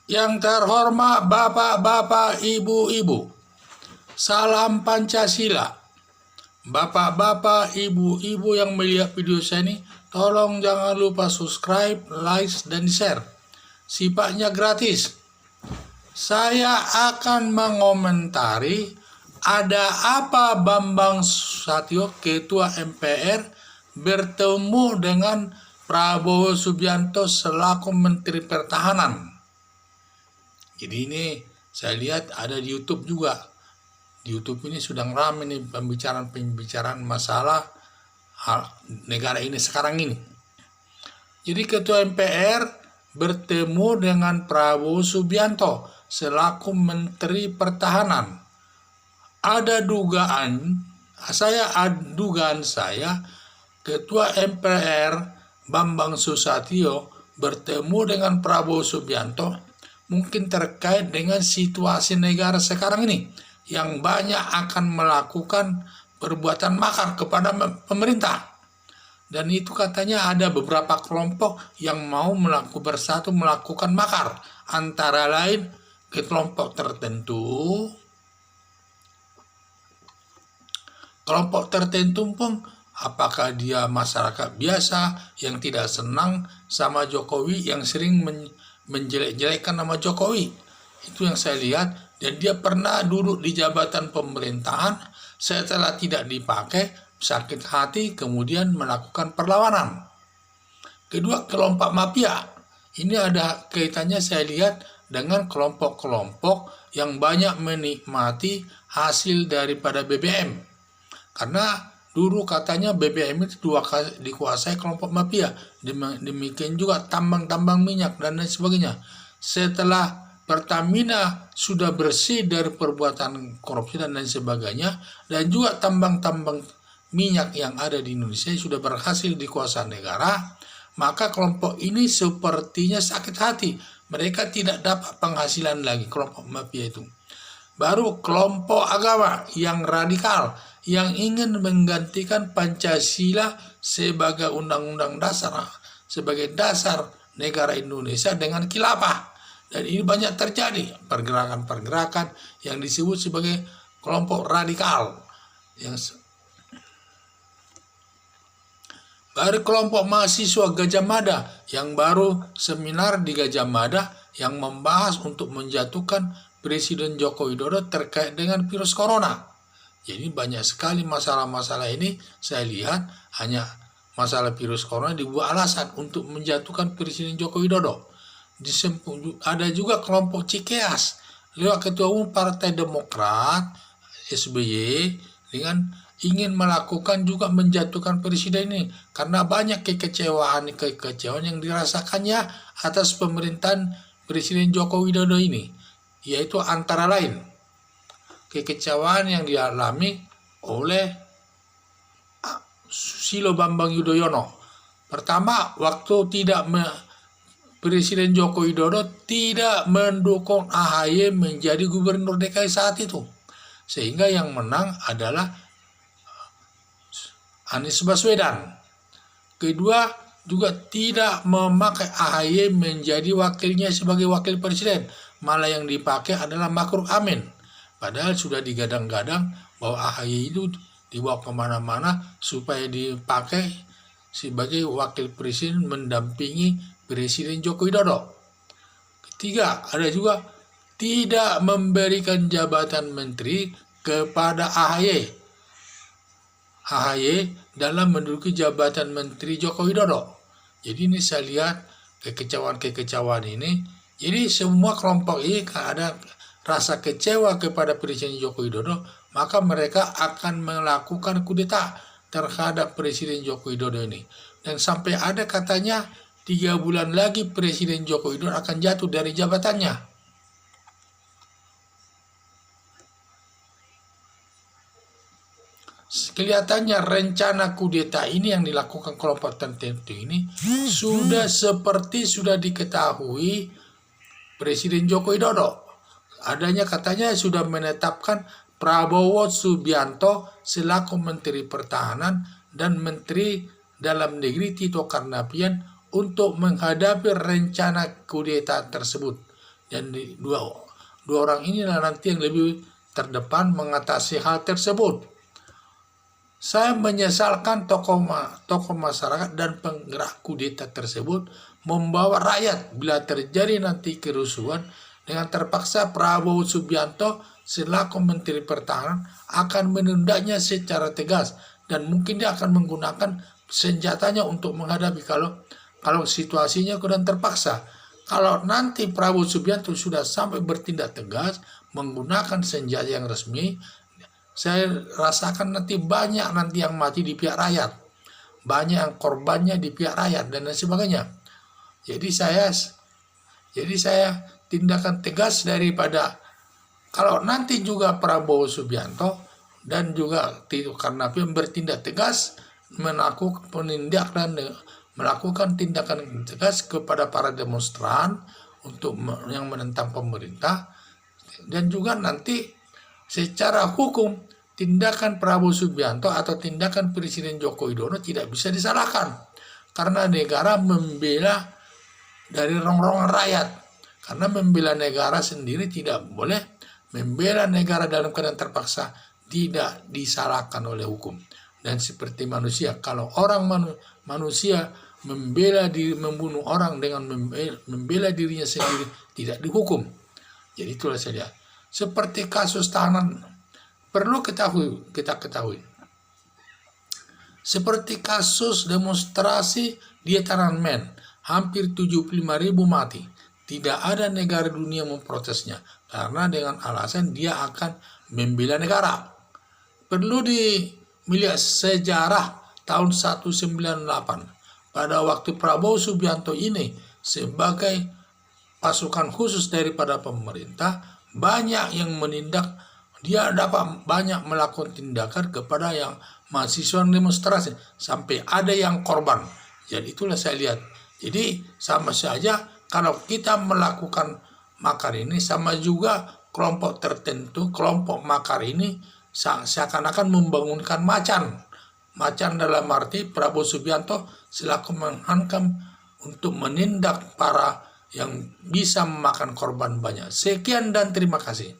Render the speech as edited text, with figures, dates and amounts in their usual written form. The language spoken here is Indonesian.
Yang terhormat bapak-bapak, ibu-ibu, salam Pancasila. Bapak-bapak, ibu-ibu yang melihat video saya ini, tolong jangan lupa subscribe, like, dan share. Sifatnya gratis. Saya akan mengomentari ada apa Bambang Susatyo, Ketua MPR, bertemu dengan Prabowo Subianto selaku Menteri Pertahanan. Jadi ini saya lihat ada di YouTube juga. Di YouTube ini sudah ramai nih pembicaraan masalah negara ini sekarang ini. Jadi Ketua MPR bertemu dengan Prabowo Subianto selaku Menteri Pertahanan. Ada dugaan saya Ketua MPR Bambang Susatyo bertemu dengan Prabowo Subianto mungkin terkait dengan situasi negara sekarang ini yang banyak akan melakukan perbuatan makar kepada pemerintah. Dan itu katanya ada beberapa kelompok yang mau bersatu melakukan makar. Antara lain ke kelompok tertentu. Kelompok tertentu pun apakah dia masyarakat biasa yang tidak senang sama Jokowi, yang sering menjelek-jelekkan nama Jokowi. Itu yang saya lihat. Dan dia pernah duduk di jabatan pemerintahan, setelah tidak dipakai, sakit hati, kemudian melakukan perlawanan. Kedua, kelompok mafia. Ini ada kaitannya saya lihat dengan kelompok-kelompok yang banyak menikmati hasil daripada BBM. Karena dulu katanya BBM itu dikuasai kelompok mafia. Demikian juga tambang-tambang minyak dan lain sebagainya. Setelah Pertamina sudah bersih dari perbuatan korupsi dan lain sebagainya, dan juga tambang-tambang minyak yang ada di Indonesia sudah berhasil dikuasai negara, maka kelompok ini sepertinya sakit hati. Mereka tidak dapat penghasilan lagi, kelompok mafia itu. Baru kelompok agama yang radikal, yang ingin menggantikan Pancasila sebagai undang-undang dasar, sebagai dasar negara Indonesia dengan khilafah. Dan ini banyak terjadi pergerakan-pergerakan yang disebut sebagai kelompok radikal. Baru kelompok mahasiswa Gajah Mada yang baru seminar di Gajah Mada yang membahas untuk menjatuhkan Presiden Joko Widodo terkait dengan virus corona. Jadi banyak sekali masalah-masalah ini saya lihat hanya masalah virus corona dibuat alasan untuk menjatuhkan Presiden Joko Widodo. Ada juga kelompok Cikeas lewat Ketua Umum Partai Demokrat SBY dengan ingin melakukan juga menjatuhkan presiden ini karena banyak kekecewaan yang dirasakannya atas pemerintahan Presiden Joko Widodo ini, yaitu antara lain kekecewaan yang dialami oleh Susilo Bambang Yudhoyono. Pertama, waktu Presiden Joko Widodo tidak mendukung AHY menjadi gubernur DKI saat itu. Sehingga yang menang adalah Anies Baswedan. Kedua, juga tidak memakai AHY menjadi wakilnya sebagai wakil presiden. Malah yang dipakai adalah Ma'ruf Amin. Padahal sudah digadang-gadang bahwa AHY itu dibawa kemana-mana supaya dipakai sebagai wakil presiden mendampingi Presiden Joko Widodo. Ketiga, ada juga tidak memberikan jabatan menteri kepada AHY dalam menduduki jabatan menteri Joko Widodo. Jadi ini saya lihat kekecewaan ini. Jadi semua kelompok ini ada rasa kecewa kepada Presiden Joko Widodo, maka mereka akan melakukan kudeta terhadap Presiden Joko Widodo ini. Dan sampai ada katanya 3 bulan lagi Presiden Joko Widodo akan jatuh dari jabatannya. Kelihatannya rencana kudeta ini yang dilakukan kelompok tertentu ini sudah diketahui Presiden Joko Widodo. Adanya katanya sudah menetapkan Prabowo Subianto selaku Menteri Pertahanan dan Menteri Dalam Negeri Tito Karnavian untuk menghadapi rencana kudeta tersebut. Dan dua orang inilah nanti yang lebih terdepan mengatasi hal tersebut. Saya menyesalkan tokoh masyarakat dan penggerak kudeta tersebut membawa rakyat bila terjadi nanti kerusuhan dengan terpaksa Prabowo Subianto selaku Menteri Pertahanan akan menindaknya secara tegas dan mungkin dia akan menggunakan senjatanya untuk menghadapi kalau situasinya kurang terpaksa. Kalau nanti Prabowo Subianto sudah sampai bertindak tegas menggunakan senjata yang resmi, saya rasakan nanti banyak yang mati di pihak rakyat, banyak yang korbannya di pihak rakyat dan lain sebagainya. Jadi saya tindakan tegas daripada kalau nanti juga Prabowo Subianto dan juga Tito Karnavian bertindak tegas melakukan tindakan tegas kepada para demonstran untuk yang menentang pemerintah, dan juga nanti secara hukum tindakan Prabowo Subianto atau tindakan Presiden Joko Widodo tidak bisa disalahkan karena negara membela dari rongrongan rakyat. Karena membela negara sendiri tidak boleh, membela negara dalam keadaan terpaksa tidak disalahkan oleh hukum. Dan seperti manusia, kalau orang manusia membunuh orang dengan membela dirinya sendiri tidak dihukum. Jadi itulah saya lihat. Seperti kasus tahanan perlu kita ketahui. Seperti kasus demonstrasi di Tiananmen, hampir 75.000 mati. Tidak ada negara dunia memprotesnya karena dengan alasan dia akan membela negara. Perlu melihat sejarah tahun 198 pada waktu Prabowo Subianto ini sebagai pasukan khusus daripada pemerintah, banyak yang menindak, dia dapat banyak melakukan tindakan kepada yang mahasiswa demonstrasi sampai ada yang korban. Jadi itulah saya lihat. Jadi sama saja kalau kita melakukan makar ini, sama juga kelompok tertentu, kelompok makar ini seakan-akan membangunkan macan dalam arti Prabowo Subianto selaku menghancam untuk menindak para yang bisa memakan korban banyak. Sekian dan terima kasih.